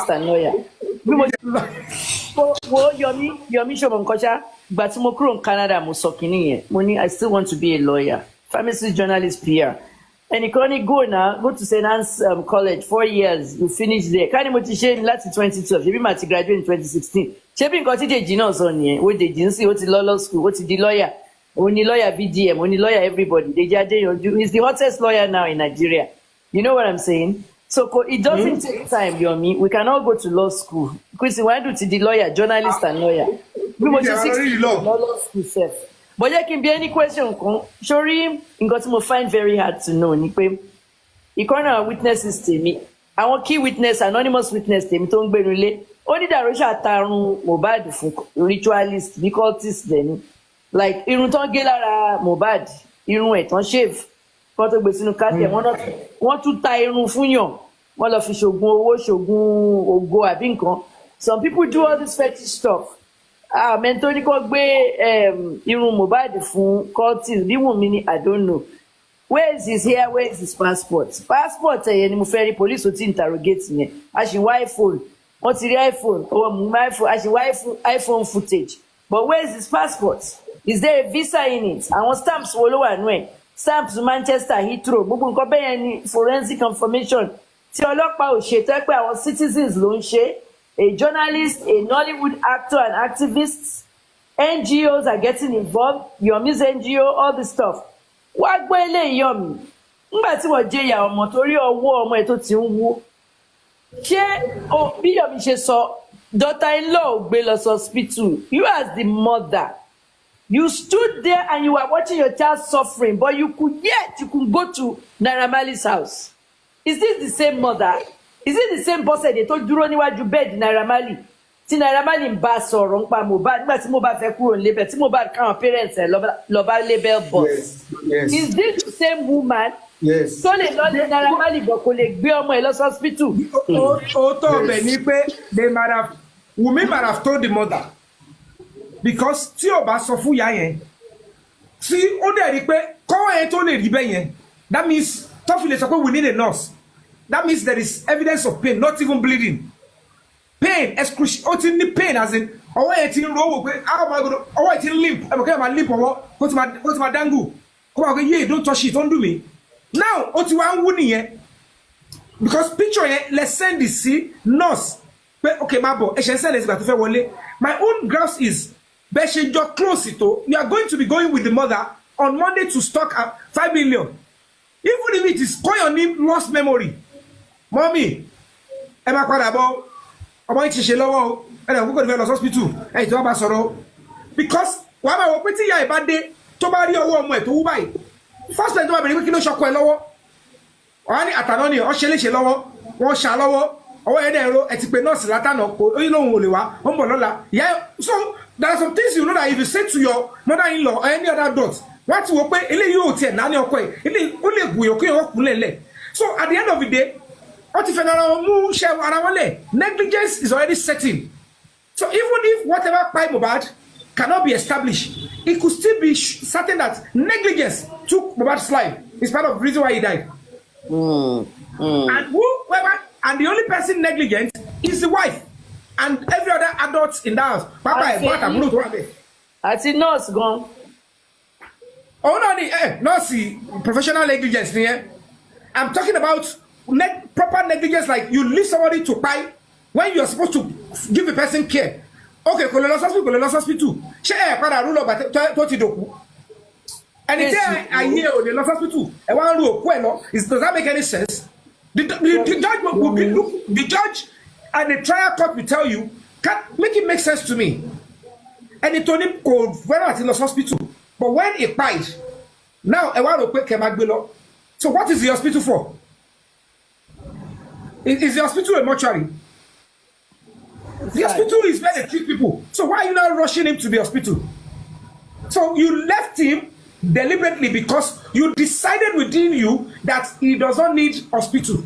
and lawyer. Wo Yomi Shomo Nkocha, but mo kúrò ní Canada mo sọ kìíní yẹn. Mo ní I still want to be a lawyer, pharmacist, journalist, PR. And you can go to St. Anne's College, 4 years, you finish there. Kani mo ti ṣe láti 2012, ṣebí ma ti graduate in 2016. Ṣebí nǹkan tí Deji náà sọ nìyẹn, wo Deji ń sìn, ó ti law school, ó ti di lawyer. Only lawyer BDM, only lawyer everybody. Deji Adeyanju, he's the hottest lawyer now in Nigeria. You know what I'm saying? So it doesn't take time, Yomi. We can all go to law school. Because why do the lawyer, journalist and lawyer? We must law school self. But there can be any question. Sorry, you got to find very hard to know. You can't have witnesses to me. I want key witness, anonymous witness to me. Don't be relay. Only Darosha Tarun Mohbad ritualist, the cultist then. Like irun ton gé lára Mohbad, irun ẹ̀ ton shave. Wọ́n tó gbé sínú kásẹ̀, wọ́n tún ta irun fún yàn. Wọ́n lọ fi ṣògùn owó, ṣògùn ògo àbí nǹkan. Some people do all this fetish stuff. Mẹ́ntó ní kó gbé irun Mohbad fún cultist, bí Wunmi ni, I don't know. Where is his hair? Where is his passport? Passport ẹ̀yẹ ni mo fẹ́ rí police ó ti interrogate yẹn. A ṣì wá iPhone. Wọ́n ti rí iPhone. Ọwọ́ mú iPhone. A ṣì wá iPhone footage. But where is his passport? Is there a visa in it? Àwọn stamps wo ló wà nú ẹ̀? Stamps Manchester Heathrow. Gbogbo nǹkan bẹ́ẹ̀ yẹn ni forensic information. Tí ọlọ́pàá ò ṣe tó pé àwọn citizens ló ń ṣe. A journalist, a Nollywood actor and activist. NGOs are getting involved. Yomi's NGO, all this stuff. Wá gbọ́ eléyìí Yomi. Nígbà tí wọ́n jẹ́ ìyá ọmọ torí ọwọ́ ọmọ ẹ̀ tó ti ń wú. Ṣé bí Yomi ṣe sọ, daughter-in-law gbé lọ sí hospital. You as the mother. You stood there and you were watching your child suffering, but you could go to Naira Marley's house. Is this the same mother? Is it the same boss they told dúró níwájú bed Naira Marley? Tí Naira Marley ń bá sọ̀rọ̀ nípa Mohbad, nígbà tí Mohbad fẹ́ kúrò nílé, tí Mohbad káwọn parents ẹ̀ lọ bá label boss. Yes. Is this the same woman? Yes. Tó lè lọ lé Naira Marley bọ̀ kò lè gbé ọmọ ẹ̀ lọ sí hospital. Ó tó ọbẹ̀ ni pé Wunmi might have told the mother. Because tí o bá sọ fún ìyá yẹn tí ó dẹ̀ rí pé kọ́wọ́ yẹn tó lè rí bẹ́ẹ̀ yẹn, that means tó fi lè sọ pé we need a nurse, that means there is evidence of pain, not even bleeding, pain excruciating, ó ti ní pain as in ọwọ́ yẹn ti ń ro owó pé how am I gonna, ọwọ́ yẹn ti ń limp ẹ̀mọ̀ kẹ́ ẹ̀ máa limp ọwọ́ kó ti máa dangle kó máa gbé yé don't touch it, don't do me. Now ó ti wá ń wú nìyẹn because picture yẹn let's send it sí nurse pé okay má bọ̀ ẹ̀ṣẹ̀ ń sẹ́lẹ̀ ìgbà tó fẹ́ wọlé. My own grasp is Beshe just close it to. You are going to be going with the mother on Monday to stock 5 million. Even if it is call your name lost memory. Mommy, Emma Kwadabo, about it lowo, and I'm going to the hospital. Hey, to Abba Soro. Because while I was waiting here a bad day, to buy your one way to buy. First time to buy a kilo shock lowo. Or any atanoni or shele lowo, or shalowo, or any etipenos latano, or you know, Oliwa, Umbolola. Yeah, so. There are some things you know that if you say to your mother-in-law or any other adult, what you okay, so at the end of the day, negligence is already setting. So even if whatever by Mohbad cannot be established, it could still be certain that negligence took Mohbad's life. It's part of the reason why he died. And the only person negligent is the wife. And every other adult in the house. Papa, I see nurse gone. Oh no, nurse professional negligence here. I'm talking about proper negligence, like you leave somebody to buy when you're supposed to give a person care. Okay, Kololos hospital. Share para rule about Totidoku. And it's I hear on the hospital. I want to does that make any sense? The judge will the judge and the trial court will tell you, make it make sense to me. And it told him go very much in the hospital. But when he died, now I want to put Kemagbelo. So what is the hospital for? Is the hospital a mortuary? The hospital is where they treat people. So why are you now rushing him to the hospital? So you left him deliberately because you decided within you that he does not need hospital.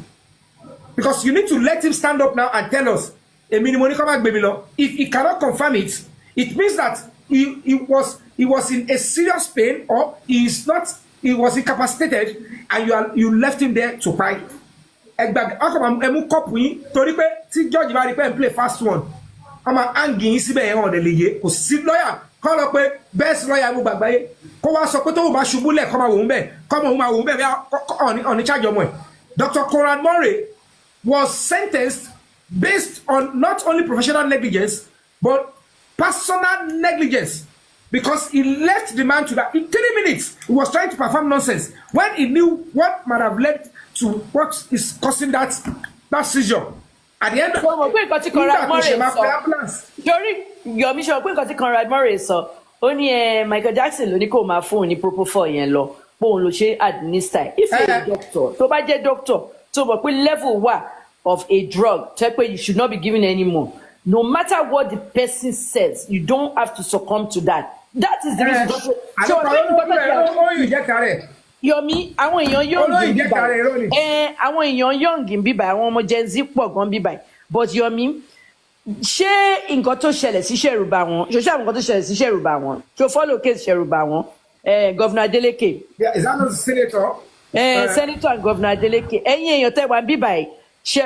Because you need to let him stand up now and tell us, if he cannot confirm it, it means that he was in a serious pain or he was incapacitated and you left him there to cry. tí judge bá rí pé ń play fast one wọ́n máa hangi yín síbẹ̀ yẹn ọ̀dẹ̀ lè yé kò sí lọ́yà kọ́ lọ pé best lọ́yà gbogbo àgbáyé kó wá sọ pé tó bá ṣubú lẹ̀ kọ́ máa wò ó bẹ́ẹ̀ kọ́ máa wò ó bẹ́ẹ̀ bí ọ̀ní charge ọmọ ẹ̀. Dr. Conrad Murray was sentenced based on not only professional negligence but personal negligence because he left the man to that in 3 minutes. He was trying to perform nonsense when he knew what might have led to what is causing that seizure. At the end of Yomi sọ pé nǹkan tí Conrad Murray sọ ó ní Michael Jackson ló ní kó máa fún òun ní propofol yẹn lọ pé òun ló ṣe administer if you're a doctor tó bá jẹ́ doctor tó mọ̀ pé level wà of a drug tó pé you should not be given anymore no matter what the person says you don't have to succumb to that is the reason Yomi àwọn èèyàn young bíbá àwọn èèyàn young bíbá àwọn ọmọ Gen Z pọ̀ gan bíbá but Yomi ṣé nǹkan tó ṣẹlẹ̀ sí ṣẹ̀rùbà wọn ṣoṣo àwọn nǹkan tó ṣẹlẹ̀ sí ṣẹ̀rùbà wọn ṣo follow case ṣẹ̀rùbà wọn Governor Adeleke. Is that not the senator? Senator and Governor Adeleke ẹ̀yin èèyàn tẹ́ wá bíbá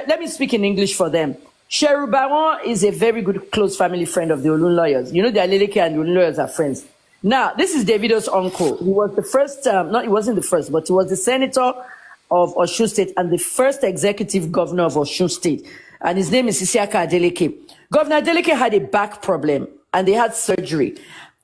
let me speak in English for them. Ṣẹ̀rùbà is a very good close family friend of the Olunloyos. You know the Adeleke and the Olunloyos are friends. Now, this is Davido's uncle. He was the first, he wasn't the first, but he was the senator of Osun State and the first executive governor of Osun State. And his name is Isiaka Adeleke. Governor Adeleke had a back problem and they had surgery.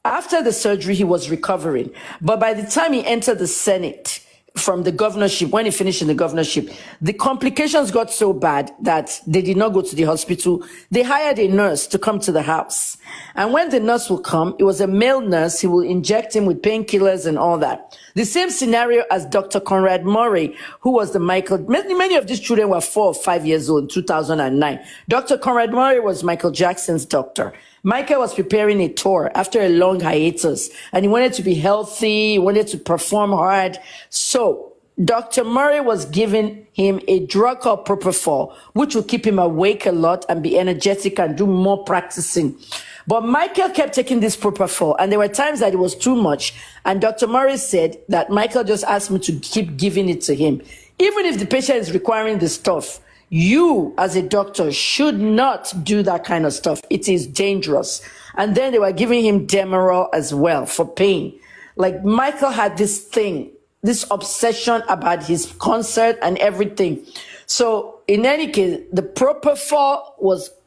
After the surgery, he was recovering. But by the time he entered the Senate from the governorship, when he finished in the governorship, the complications got so bad that they did not go to the hospital. They hired a nurse to come to the house. And when the nurse will come, it was a male nurse. He will inject him with painkillers and all that. The same scenario as Dr. Conrad Murray, who was the many of these children were 4 or 5 years old in 2009. Dr. Conrad Murray was Michael Jackson's doctor. Michael was preparing a tour after a long hiatus, and he wanted to be healthy, he wanted to perform hard. So Dr. Murray was giving him a drug called propofol, which will keep him awake a lot and be energetic and do more practicing. But Michael kept taking this propofol, and there were times that it was too much. And Dr. Murray said that Michael just asked me to keep giving it to him. Even if the patient is requiring the stuff, you as a doctor should not do that kind of stuff. It is dangerous. And then they were giving him Demerol as well for pain. Like Michael had this thing, this obsession about his concert and everything. So in any case, the propofol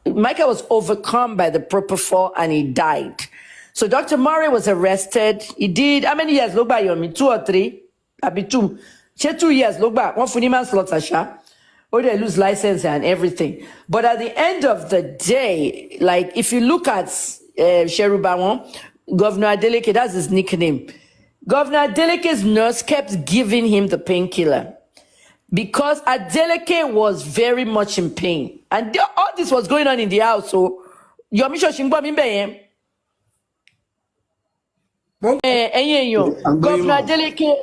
Michael was overcome by the propofol and he died. So Dr. Murray was arrested. He did, how many years? Look by Yomi, 2 or 3? Abi 2. 2 years, look back. One funny manslaughter, or they lose license and everything. But at the end of the day, like if you look at Ṣẹ̀rùbà, Governor Adeleke, that's his nickname. Governor Adeleke's nurse kept giving him the painkiller because Adeleke was very much in pain. And all this was going on in the house. So, Yomi Shoshingbo Mimbe, Governor Adeleke,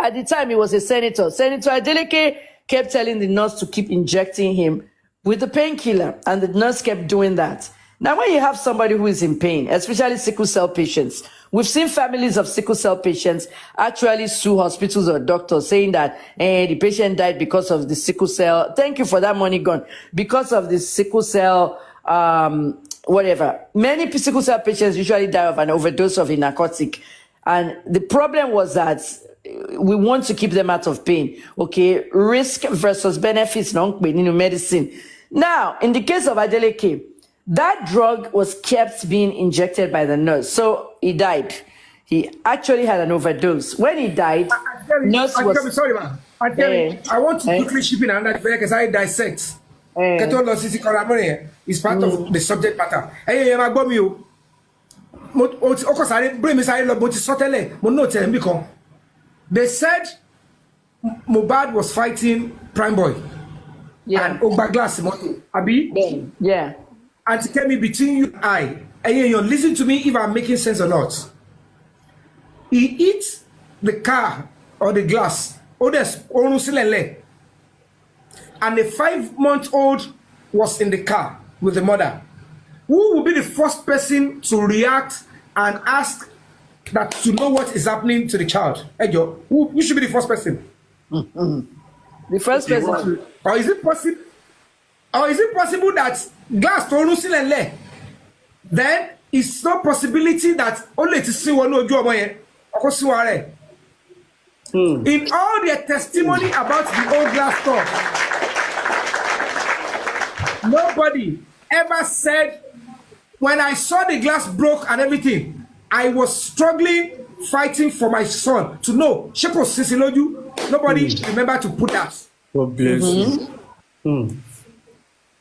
at the time he was a senator. Senator Adeleke kept telling the nurse to keep injecting him with the painkiller, and the nurse kept doing that. Now, when you have somebody who is in pain, especially sickle cell patients, we've seen families of sickle cell patients actually sue hospitals or doctors saying that the patient died because of the sickle cell. Thank you for that money gone. Because of the sickle cell, whatever. Many sickle cell patients usually die of an overdose of a narcotic. And the problem was that we want to keep them out of pain. Okay, risk versus benefits, medicine. Now, in the case of Adeleke, that drug was kept being injected by the nurse. So he died. He actually had an overdose. When he died, nurse was... Sorry, man. I want to quickly chip in another because I dissect. Is part of the subject matter. They said Mohbad was fighting Prime Boy and Ogbaglas Moto. Abi? Yeah. And Kemi, between you and I, you listen to me if I'm making sense or not. He hit the car or the glass, and a 5-month-old was in the car with the mother. Who will be the first person to react and ask that to know what is happening to the child? Ejo, who should be the first person? The first person. Or is it possible? Or is it possible that glass tó rún sílẹ̀ ńlẹ̀? Then it's no possibility that ó lè ti sí wọnú ojú ọmọ yẹn ọkọ sí wa rẹ̀. In all their testimony about the old glass store, nobody ever said, when I saw the glass broke and everything, I was struggling, fighting for my son to know. Shepo Sisiloju, nobody remember to put that. God bless you.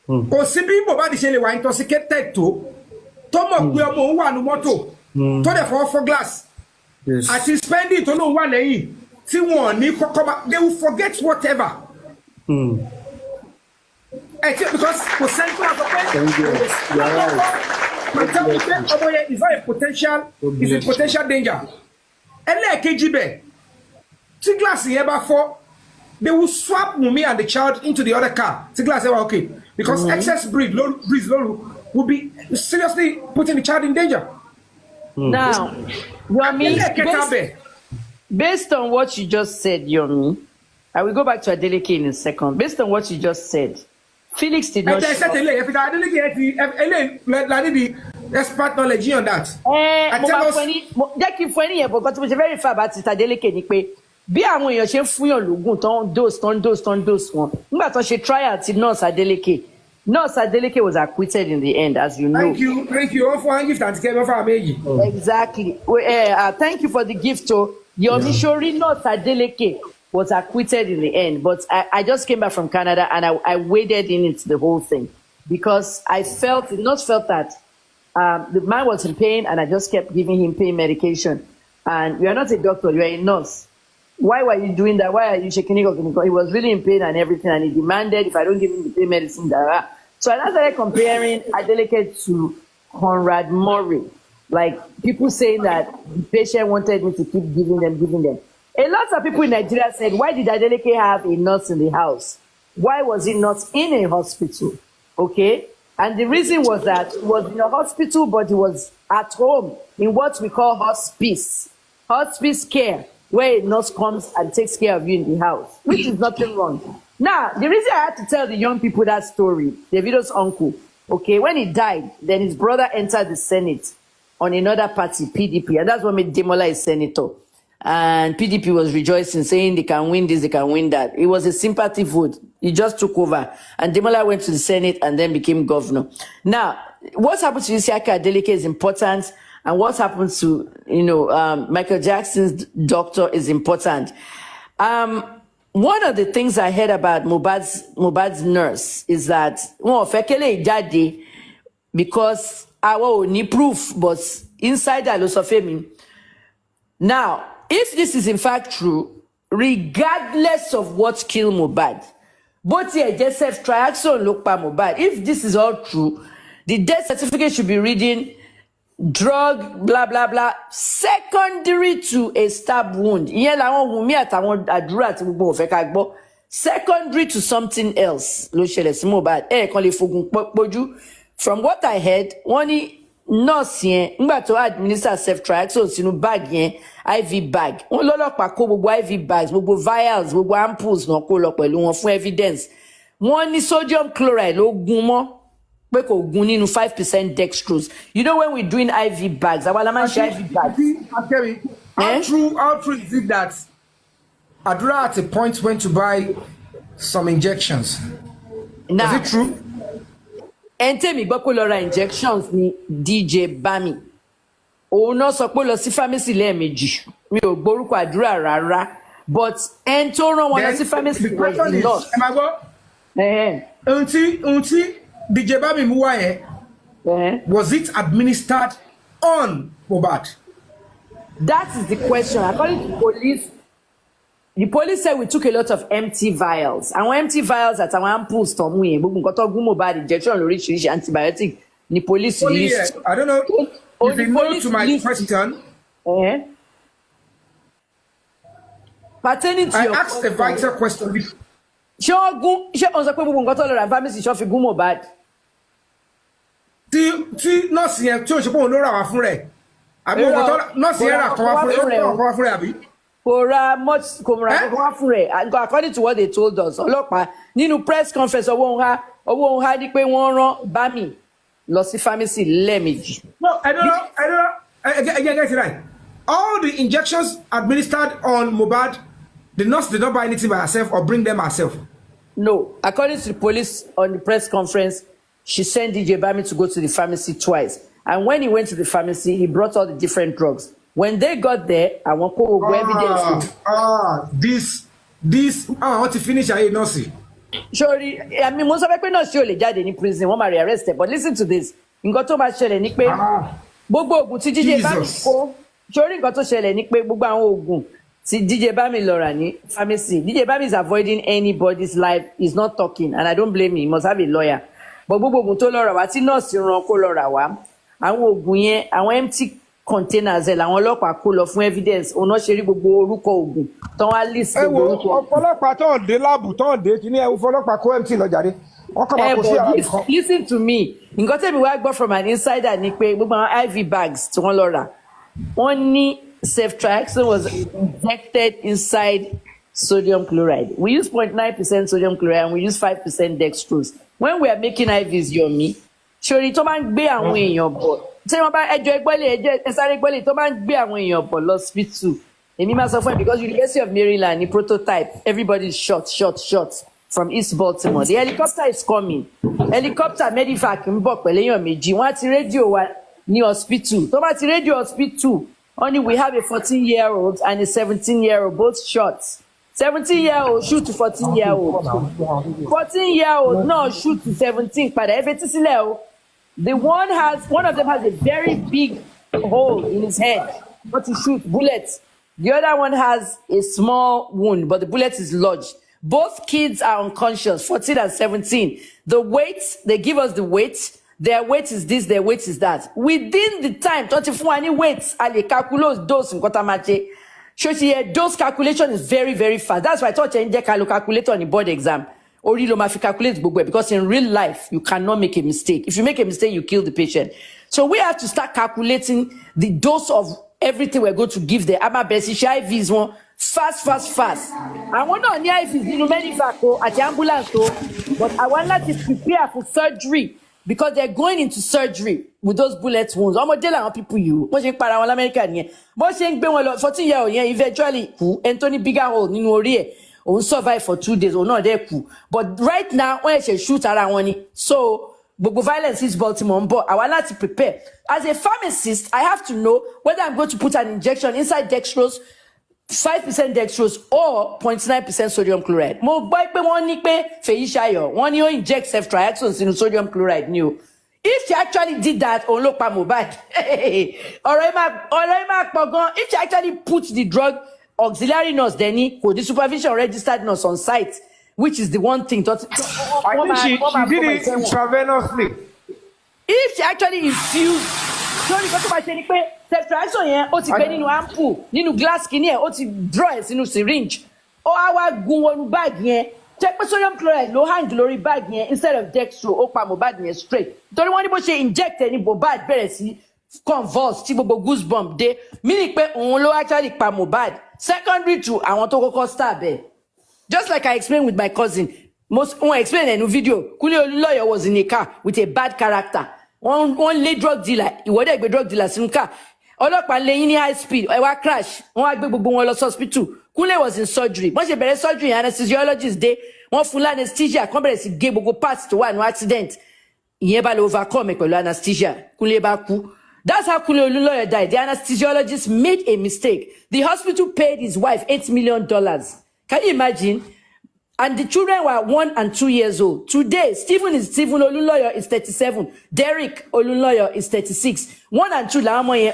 Kò sí bí Mohbad ṣe lè wà intoxicated tó mọ̀ pé ọmọ òun wà ní mọ́tò tó dẹ̀ fọwọ́ fọ́ glass àti spending tó lóun wà lẹ́yìn tí wọ́n ní kọ́kọ́ máa they will forget whatever. Because kò sẹ́ni tó wà sọ pé ọmọ yẹn is not a potential is a potential danger. Ẹlẹ́ẹ̀kejì bẹ̀ tí glass yẹn bá fọ́ they will swap Wunmi and the child into the other car. The glass are okay because excess breeze will be seriously putting the child in danger. Now, Yomi, based on what you just said, Yomi, I will go back to Adeleke in a second. Based on what you just said, Felix did not. Expert knowledge on that. Very far about Adeleke bí àwọn èèyàn ṣe ń fúnyàn lógún tán dose wọn nígbà tó ṣe trial ti nurse Adeleke was acquitted in the end, as you know. Thank you all for gift and Kemi for me. Exactly. Thank you for the gift. Yomi Shori nurse Adeleke was acquitted in the end, but I just came back from Canada and I waded into the whole thing because I felt that the man was in pain and I just kept giving him pain medication. And you are not a doctor, you are a nurse. Why were you doing that? Why are you shaking it? He was really in pain and everything, and he demanded if I don't give him the pain medicine. So I started comparing Adeleke to Conrad Murray. Like people saying that the patient wanted me to keep giving them. A lot of people in Nigeria said, why did Adeleke have a nurse in the house? Why was he not in a hospital? Okay? And the reason was that he was in a hospital, but he was at home in what we call hospice care, where a nurse comes and takes care of you in the house, which is nothing wrong. Now, the reason I had to tell the young people that story, Davido's uncle, okay, when he died, then his brother entered the Senate on another party, PDP, and that's what made Demola a senator. And PDP was rejoicing, saying they can win this, they can win that. It was a sympathy vote. He just took over. And Demola went to the Senate and then became governor. Now, what's happened to Isiaka Adeleke is important. And what happened to, Michael Jackson's doctor is important. One of the things I heard about Mohbad's nurse is that, because our only proof, but inside that loss of fame. Now, if this is in fact true, regardless of what killed Mohbad, both here just have triaxon look pa Mohbad. If this is all true, the death certificate should be reading drug, blah, blah, blah, secondary to a stab wound. Secondary to something else. From what I heard, one nurse to administer self-triaxone in bag IV bag. One lọ́lọ́pàá kó gbogbo IV bags, gbogbo vials, gbogbo ampoules náà kó lọ pẹ̀lú wọn fún evidence. One ní sodium chloride ló gún mọ́. 5% dextrose. You know when we're doing IV bags, IV bags. How true is it that Adura at a point went to buy some injections? Now, is it true? Ente mi gbọ́ pé lọ ra injections ni DJ Bami. Òun náà sọ pé lọ sí pharmacy lẹ́ẹ̀mejì. Mi ò gbórúkọ Adura rárá. But ẹni tó rán wọn lọ sí pharmacy was the nurse. Until DJ Bami Muwaye, was it administered on Mohbad? That is the question. According to police, the police said we took a lot of empty vials. And when empty vials at our ampoules, Mohbad injection, rich antibiotic, the police released. I don't know. If you know to my question, pertaining to I asked a vital question. Mohbad. Tí nọ́ọ̀sì yẹn tí ò ṣe pé òun ló rà wá fún rẹ̀ àbí òun tó nọ́ọ̀sì yẹn rà kọ́ wá fún rẹ̀ àbí. According to what they told us, ọlọ́pàá nínú press conference owó ń há ní pé wọ́n rán Bami lọ sí pharmacy lẹ́ẹ̀mejì. No, I don't know. I get it right. All the injections administered on Mohbad, the nurse did not buy anything by herself or bring them herself. No, according to the police on the press conference, she sent DJ Bami to go to the pharmacy twice. And when he went to the pharmacy, he brought all the different drugs. When they got there, I want to go evidence. I want to finish. I not see. Sorry, I mean, most of the people not sure they died in prison. One marry arrested, but listen to this. Nǹkan tó máa ṣẹlẹ̀ ní pé gbogbo oògùn tí DJ Bami kó. Sorry, nǹkan tó ṣẹlẹ̀ ní pé gbogbo àwọn oògùn tí DJ Bami lọ rà ní pharmacy. DJ Bami is avoiding anybody's life. He's not talking, and I don't blame him. He must have a lawyer. But gbogbo oògùn tó lọ rà wá tí nọ́ọ̀sì rán kó lọ rà wá. Àwọn oògùn yẹn, àwọn empty containers ẹ̀ làwọn ọlọ́pàá kó lọ fún evidence òun náà ṣe rí gbogbo orúkọ oògùn tán wá list gbogbo orúkọ. ọ̀pọ̀lọpàá tó ń dé láàbù tó ń dé kí ní ẹ̀wù fọlọ́pàá kó empty lọ jàre wọ́n kọ́ máa kó sí ara nìkan. Listen to me nǹkan tẹ̀mí wá gbọ́ from an insider ni pé gbogbo àwọn IV bags tí wọ́n lọ rà wọ́n ní ceftriaxone was injected inside sodium chloride. We use 0.9% sodium chloride and we use 5% dextrose. When we are making IVs, Yomi, ṣòrí tó máa ń gbé àwọn èèyàn bọ̀ tí wọ́n bá ẹjọ́ ẹsáré gbọ́lé tó máa ń gbé àwọn èèyàn bọ̀ lọ́sibítù èmi máa sọ fún ẹ because University of Maryland ní prototype everybody is shot from East Baltimore. The helicopter is coming. Helicopter medivac ń bọ̀ pẹ̀lú èèyàn méjì wọ́n á ti rédíò wa ní hospital tó bá ti rédíò hospital only we have a 14-year-old and a 17-year-old both shot. 17-year-old shoot to 14-year-old. 14-year-old no shoot to 17 padà ẹ fetí sílẹ̀ o. One of them has a very big hole in his head but to shoot bullets. The other one has a small wound but the bullet is lodged. Both kids are unconscious, 14 and 17. The weight, they give us the weight. Their weight is this, their weight is that. Within the time, 24 weights, I calculate those in Kotamache. Those calculation is very, very fast. That's why I thought you calculate on the board exam. Or you calculate because in real life, you cannot make a mistake. If you make a mistake, you kill the patient. So we have to start calculating the dose of everything we're going to give the IVs one fast. I want to know if it's in medical at the ambulance, but I want to prepare for surgery because they're going into surgery with those bullet wounds. I'm going to tell people you. Mo ṣe ń para wọn l'America nìyẹn. Mo ṣe ń gbé wọn lọ 14-year-old yẹn eventually kú. Anthony bigger hole nínú orí ẹ̀. Òun survive for 2 days. Òun náà dẹ̀ kú. But right now, wọ́n ṣe shoot ara wọn ni. So, gbogbo violence is Baltimore ń bọ̀. Àwa láti prepare. As a pharmacist, I have to know whether I'm going to put an injection inside dextrose, 5% dextrose or 0.9% sodium chloride. Mo gbọ́ pé wọ́n ní pé Fèyíṣayọ̀ wọ́n ní ó inject ceftriaxone sínú sodium chloride ni o. If she actually did that, òun ló pa Mohbad. ọ̀rọ̀ ẹ máa pọ̀ gan. If she actually put the drug auxiliary nurse Denny with the supervision registered nurse on site, which is the one thing. I think she did it intravenously. If she actually infused, sorry, but I say pé ceftriaxone yẹn ó ti gbé nínú ampoule, nínú glass kini ẹ̀ ó ti draw ẹ̀ sínú syringe. Ó á wá gun wọnú bag yẹn. Check pé sodium chloride ló hang lórí bag yẹn instead of dextro ó pa Mohbad yẹn straight. Torí wọ́n ní bó ṣe inject ẹ̀ ní Mohbad bẹ̀rẹ̀ sí convulse tí gbogbo goosebump dé. Meaning pé òun ló actually pa Mohbad. Secondary to àwọn tó kọ́kọ́ stab ẹ̀. Just like I explained with my cousin, one explained in a video, Olunloyo was in a car with a bad character. One lay drug dealer, he was a drug dealer in car. Ọlọ́pàá lé yín ní high speed, ẹ wá crash, wọ́n wá gbé gbogbo wọn lọ hospital. Kule was in surgery. Wọ́n ṣe bẹ̀rẹ̀ surgery, anesthesiologist dé, wọ́n fún anesthesia, kan bẹ̀rẹ̀ sí gé gbogbo parts tó wà ní accident. Ìyẹn bá lè overcome pẹ̀lú anesthesia. Kule bá kú. That's how Olunloyo died. The anesthesiologist made a mistake. The hospital paid his wife $8 million. Can you imagine? And the children were 1 and 2 years old. Today, Stephen Olunloyo is 37. Derek Olunloyo is 36. 1 and 2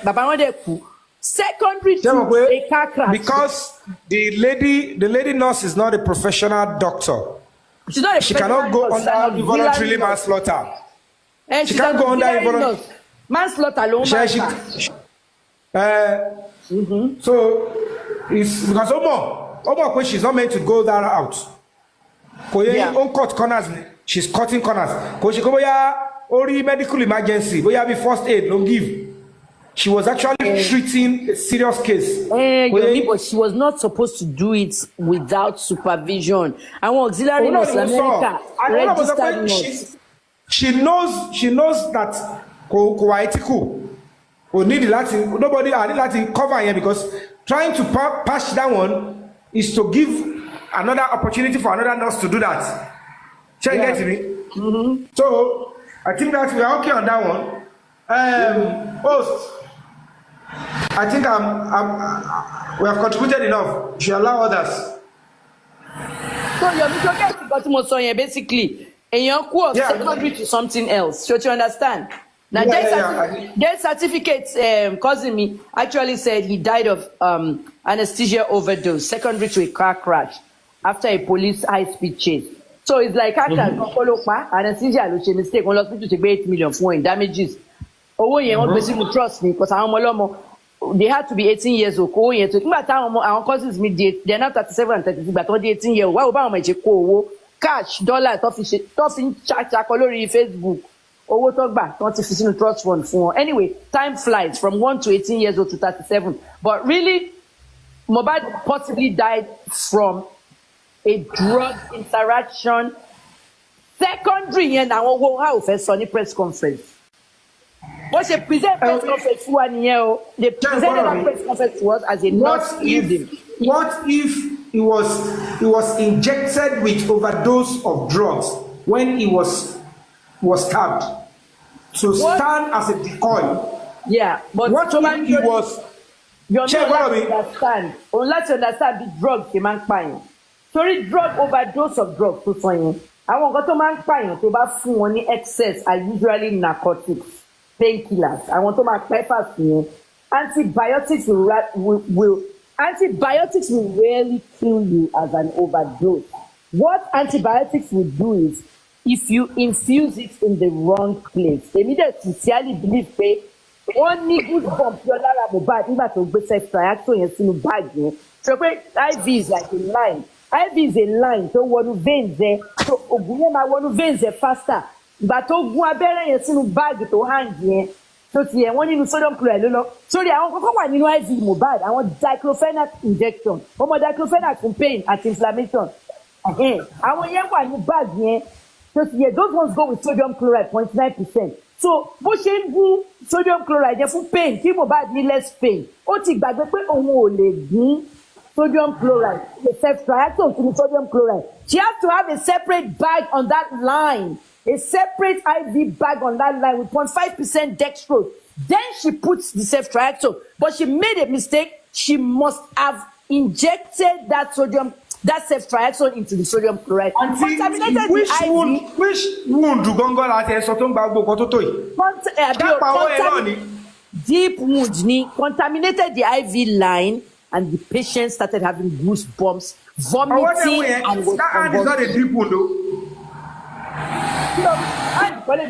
Baba wọn dẹ̀ kú. Secondary to a car crash. Because the lady nurse is not a professional doctor. She's not a she cannot go under involuntary manslaughter. And she can't go under involuntary manslaughter. So it's because Omo, she's not meant to go that out. On cut corners, she's cutting corners. Because she go medical emergency, we have a first aid, don't give. she was actually treating a serious case. Yomi, but she was not supposed to do it without supervision. Àwọn auxiliary nurse America registered nurse. She knows that kò ethical. Nobody need láti cover here because trying to patch that one is to give another opportunity for another nurse to do that. Check get me. Mm-hmm. So I think that we are okay on that one. Host, I think we have contributed enough. You should allow others. So you're talking about Mosoye basically, and you're secondary to something else. So you understand? Now, death certificate, cousin me actually said he died of anesthesia overdose, secondary to a car crash after a police high-speed chase. So it's like anesthesia, mistake, one hospital to pay 8 million for damages. Trust me, because they had to be 18 years old. Our cousins they're now 37 and 36, but only 18 years old. Why Obama cash, dollar, tossing chat, Facebook. Trust fund for. Anyway, time flies from 1 to 18 years old to 37. But really, Mohbad possibly died from a drug interaction. Secondary, and how first Sunny press conference. What they present press conference 1 year, they presented that press conference to us as a nurse. What if he was injected with overdose of drugs when he was stabbed to stand as a decoy? Yeah, but what if he was? Let's understand the drugs he man paying. Sorry, drug overdose of drugs to find. I want to man paying to buy food excess are usually narcotics. Painkillers. I want to make peppers here. Antibiotics will rarely kill you as an overdose. What antibiotics will do is if you infuse it in the wrong place. They immediately sincerely believe pé only good bump your lara Mohbad nígbà tó gbé self-triaxone yẹn sínú bag yẹn. So pé IV is like a line. IV is a line tó wọnú veins ẹ. So ògùn yẹn máa wọnú veins ẹ faster. Ìgbà tó gún abẹ́rẹ́ yẹn sínú báàgì tó hang yẹn tó ti yẹn wọ́n nínú sodium chloride ló lọ sórí àwọn kọ́kọ́ wà nínú IV Mohbad àwọn diclofenac injection ọmọ diclofenac fún pain àti inflammation àwọn yẹn wà ní báàgì yẹn tó ti yẹn those ones go with sodium chloride 0.9%. So bó ṣe ń gún sodium chloride yẹn fún pain kí Mohbad ní less pain ó ti gbàgbé pé òun ò lè gún sodium chloride the self-triaxone to sodium chloride she has to have a separate bag on that line. A separate IV bag on that line with 0.5% dextrose. Then she puts the self-triaxone. But she made a mistake. She must have injected that self-triaxone into the sodium chloride. Contaminated which the IV. Which wound do gongo láti ẹsọ tó ń gba gbogbo tó tó yìí? Deep wound ni contaminated the IV line and the patient started having goosebumps, vomiting, and was that hand is not a deep wound though. Let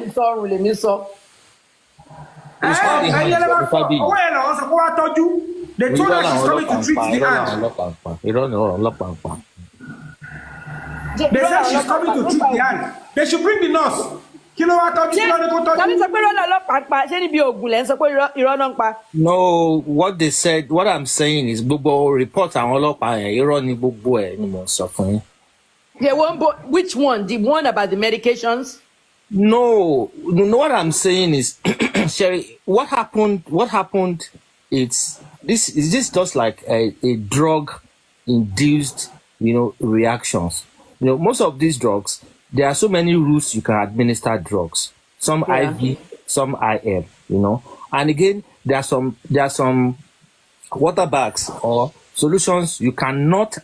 me saw. They told her she's coming to treat the hand. They said she's coming to treat the hand. They should bring the nurse. No, what they said, what I'm saying is gbogbo report àwọn ọlọ́pàá yẹn irọ́ ni gbogbo ẹ̀ ni mo sọ fún yín. Which one? The one about the medications? No, what I'm saying is, Sherry, what happened, this is just like a drug-induced, reactions. Most of these drugs, there are so many routes you can administer drugs. Some IV, some IM, And again, there are some water bags or solutions you cannot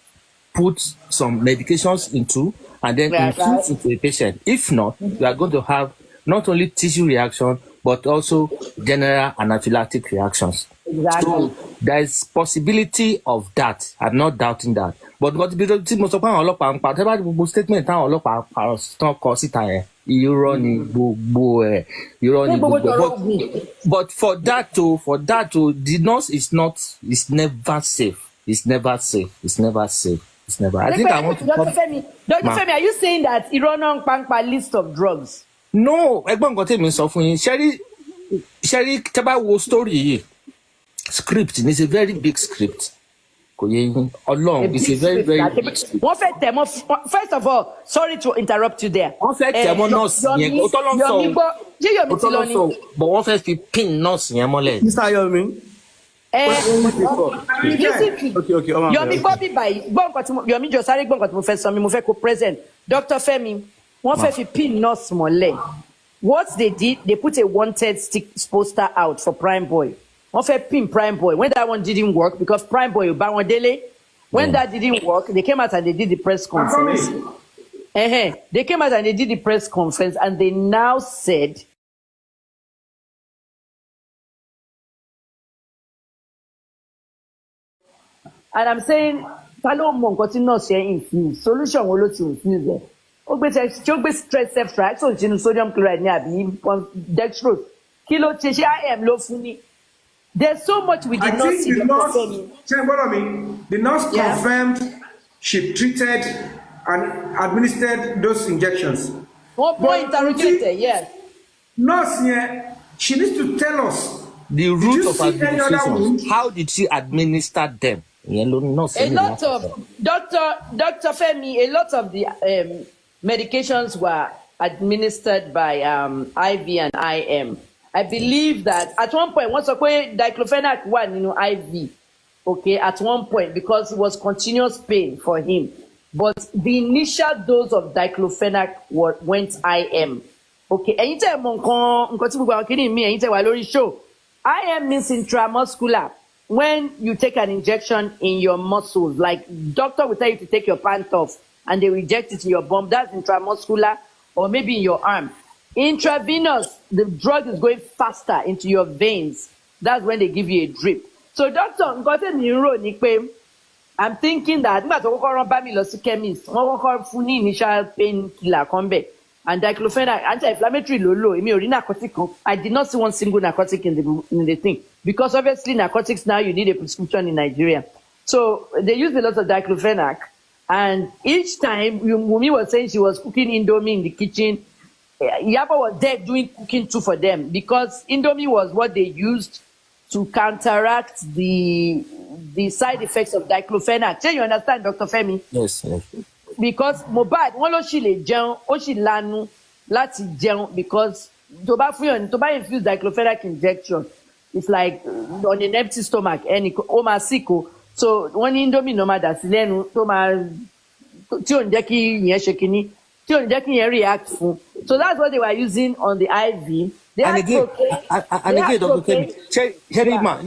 put some medications into and then infuse into a patient. If not, you are going to have not only tissue reaction, but also general anaphylactic reactions. Exactly. So there is possibility of that. I'm not doubting that. But what the most of our statement but for that to the nurse is never safe. It's never safe. I think I want to Dr. Femi, are you saying that Ironon Pankpa list of drugs? No, ẹ̀gbọ́n nǹkan tèmi sọ fún yín. Sherry tẹ́ bá wo story yìí. script. It's a very big script. Along, it's a very, very big script. First of all, sorry to interrupt you there. One first nurse but one first pin nurse Mr. Yomi. Yomi Bobby by Yomi Josari Professor Mufeko present. Dr. Femi, one first pin nurse mole. What they did, they put a wanted stick poster out for Prime Boy. One first pin Prime Boy. When that one didn't work, because Prime Boy when that didn't work, they came out and they did the press conference. They came out and they did the press conference and they now said and I'm saying, Talo Mon continue sharing infuse. Solution will not infuse there. Ogbe stress self-track, so sodium chloride near dextrose. Kilo cheshi I am low funny. There's so much we did not see. The nurse confirmed she treated and administered those injections. More interrogated, yes. Nurse, she needs to tell us the route of administration. How did she administer them? A lot of Dr. Femi, a lot of the medications were administered by IV and IM. I believe that at one point, once diclofenac one, IV, okay, at one point, because it was continuous pain for him. But the initial dose of diclofenac went IM. Okay, anytime show, IM means intramuscular. When you take an injection in your muscles, like doctor will tell you to take your pant off and they inject it in your bum, that's intramuscular, or maybe in your arm. Intravenous, the drug is going faster into your veins. That's when they give you a drip. So doctor, I'm thinking that chemist, initial painkiller come back. And diclofenac, anti-inflammatory low. I did not see one single narcotic in the thing. Because obviously narcotics now you need a prescription in Nigeria. So they used a lot of diclofenac. And each time Wunmi was saying she was cooking Indomie in the kitchen, Yaba was there doing cooking too for them. Because Indomie was what they used to counteract the side effects of diclofenac. Do you understand, Dr. Femi? Yes. Because Mohbad, one lo she le jẹun, ó sì lanu láti jẹun because tó bá infuse diclofenac injection, it's like on an empty stomach, and ó máa sick o. So one Indomie no máa dà sí lẹ́nu tó máa tí ò ní jẹ́ kí ìyẹn ṣe kíní, tí ò ní jẹ́ kí ìyẹn react fún. So that's what they were using on the IV. And again, Dr. Kemi, Cherima,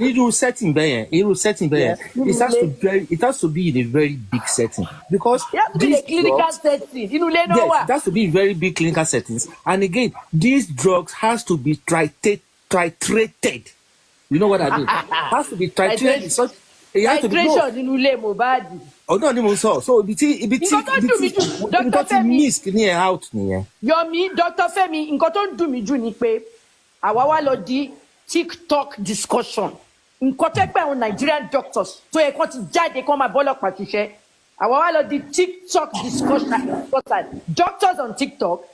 it has to be in a very big setting because it has to be a clinical setting. Yes, it has to be in very big clinical settings. And again, these drugs has to be titrated. You know what I mean? It has to be titrated. It has to be Mohbad. Oh no, so Yomi, Dr. Femi, nǹkan tó ń dùn mí jù ni pé àwa wá lọ di TikTok discussion. Nǹkan tó pé àwọn Nigerian doctors tó yẹ kán ti jáde kán máa bọ́lọ́pàá ṣiṣẹ́. Àwa wá lọ di TikTok discussion. Doctors on TikTok,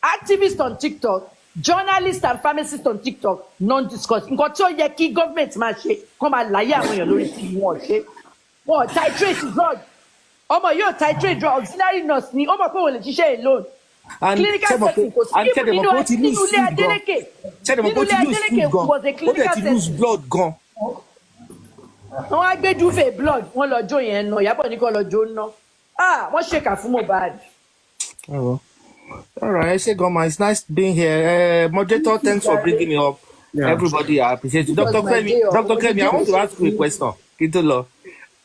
activists on TikTok, journalists and pharmacists on TikTok non-discuss. Nǹkan tó yẹ kí government máa ṣe kán máa láyé àwọn èèyàn lórí tí wọ́n ṣe. Wọ́n titrate drug. Ọmọ yóò titrate drug. Auxiliary nurse ni ọmọ pé wọ́n lè ṣiṣẹ́ alone. And clinical setting kò sí nínú ilé Adeleke. Nínú ilé Adeleke was a clinical setting. Blood gone. Wọ́n á gbé dúfè blood wọ́n lọ jó yẹn náà Ìyábọ̀ ní kó lọ jó ná. Wọ́n ṣèkà fún Mohbad. All right, I say Goma, it's nice being here. Moderator, thanks for bringing me up. Yeah. Everybody, I appreciate it. Dr. Kemi, I want to ask you a question. Kitolo.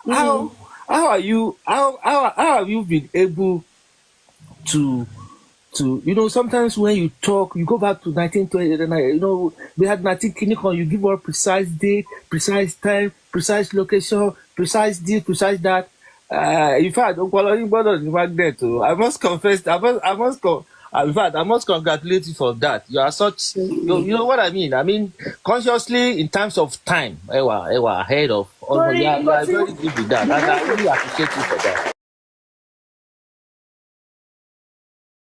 How have you been able to sometimes when you talk, you go back to 1920, we had 19 clinical, you give us precise date, precise time, precise location, precise this, precise that. In fact, I must confess, I must congratulate you for that. You are such, you know what I mean? I mean, consciously in terms of time, you are ahead of, you are very good with that. And I really appreciate you for that.